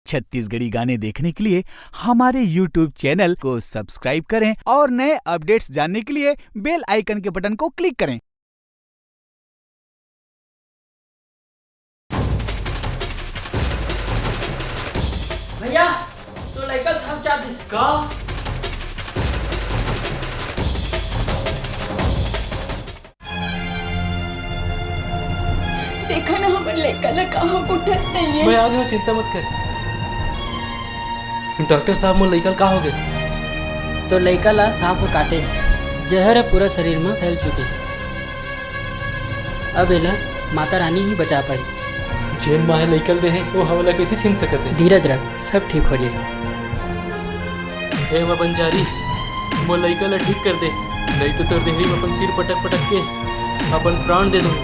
छत्तीसगढ़ी गाने देखने के लिए हमारे YouTube चैनल को सब्सक्राइब करें और नए अपडेट्स जानने के लिए बेल आइकन के बटन को क्लिक करें। भैया तो लड़का साहब चाहते का देखा ना हमारे लड़का ना कहाँ उठत नहीं है। मैं आ गया, चिंता मत कर। डॉक्टर साहब मोर लड़का का हो गए? तो लड़का ला सांप काटे जहर पूरा शरीर में फैल चुके हैं। अब एला माता रानी ही बचा पाई। जेन माहे लड़का दे है वो हमला कैसे छीन सकत है? धीरज रख, सब ठीक हो जाएगा। हे वा बंजारी, मोर लड़का ला ठीक कर दे, नहीं तो तोर देहरी में अपन सिर पटक पटक के अपन प्राण दे दूं।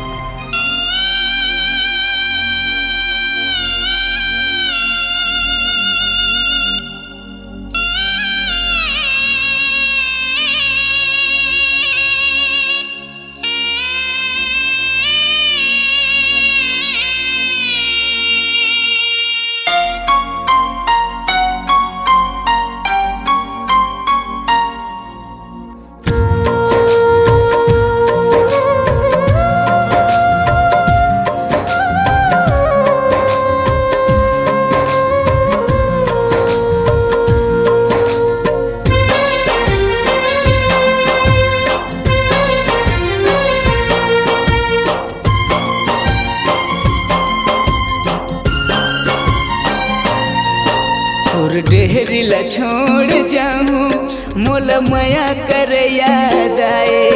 डेहरी ला छोड़ जाऊं मोला माया कर याद आए,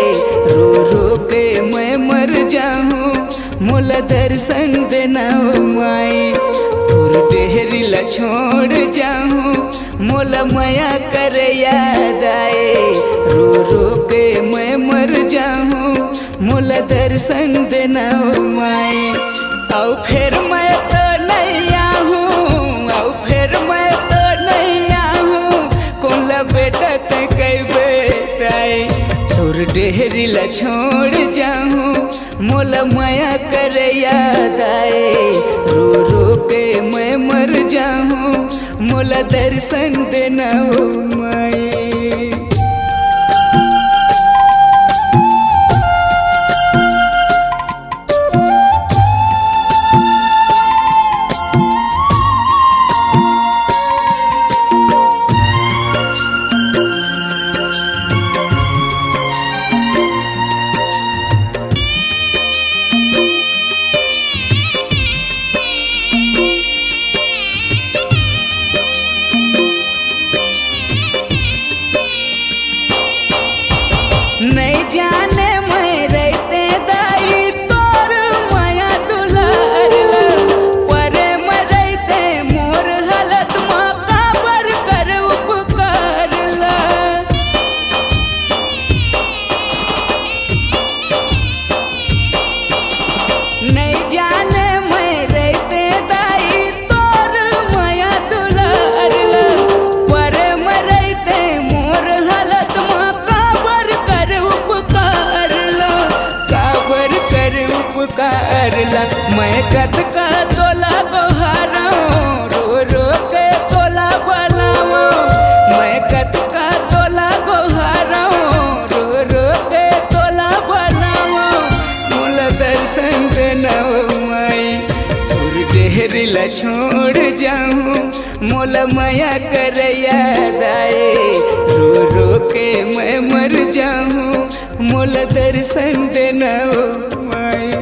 रो रो के मैं मर जाऊं मोला दर्शन देना माए। तोर डेहरी ला छोड़ जाऊं मोला माया कर याद आए, रो रो के मैं मर जाऊं मोला दर्शन देना माए। आओ फिर मैं तो नहीं आहूं, आओ फिर मैं बेटा ते कई बेटाए। तोर डेहरी ला छोड़ जाऊं मोला माया कर याद आए, रो रो के मैं मर जाऊं मोला दर्शन देना माए। नहीं जाने मैं रहते दाई तोर माया दुलार ला, परे मैं रहते मोर हालत माँ काबर कर उपकार ला। नहीं जाने मैं रहते दाई तोर माया दुलार ला, परे मैं रहते मोर हालत माँ काबर कर उपकार ला। मैं कद का तोला गोहाराऊं, रो रो के तोला बनाऊं। मैं कद का तोला गोहाराऊं, रो रो के तोला बनाऊं मोला दर्शन देना माए। तोर डेहरी ला छोड़ जाऊं मोला माया कर याद आए, रो रो के मैं मर जाऊं मोला दर्शन देना माए।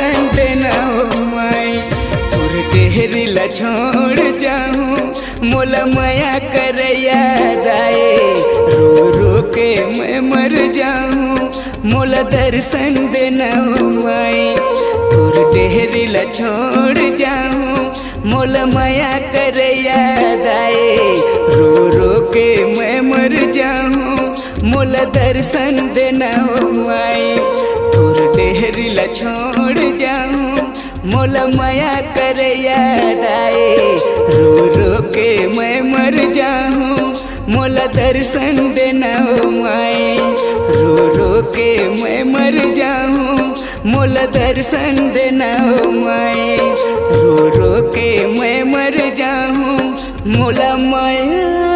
दर्शन देना हो माई। तोर डेहरी ला छोड़ जाऊं मोला माया कर याद आए, रो रो के मैं मर जाऊं मोला दर्शन देना हो माई। तोर डेहरी ला छोड़ जाऊं मोला माया कर याद आए, रो रो के मैं मर जाऊं मोला दर्शन देना हो माई। तोर डेहरी ला छोड़ जाऊं मोला माया कर याद आए, रो रो के मैं मर जाऊं मोला दर्शन देना हो माई। रो रो के मैं मर जाऊं मोला दर्शन देना हो माई। रो रो के मैं मर जाऊं मोला माया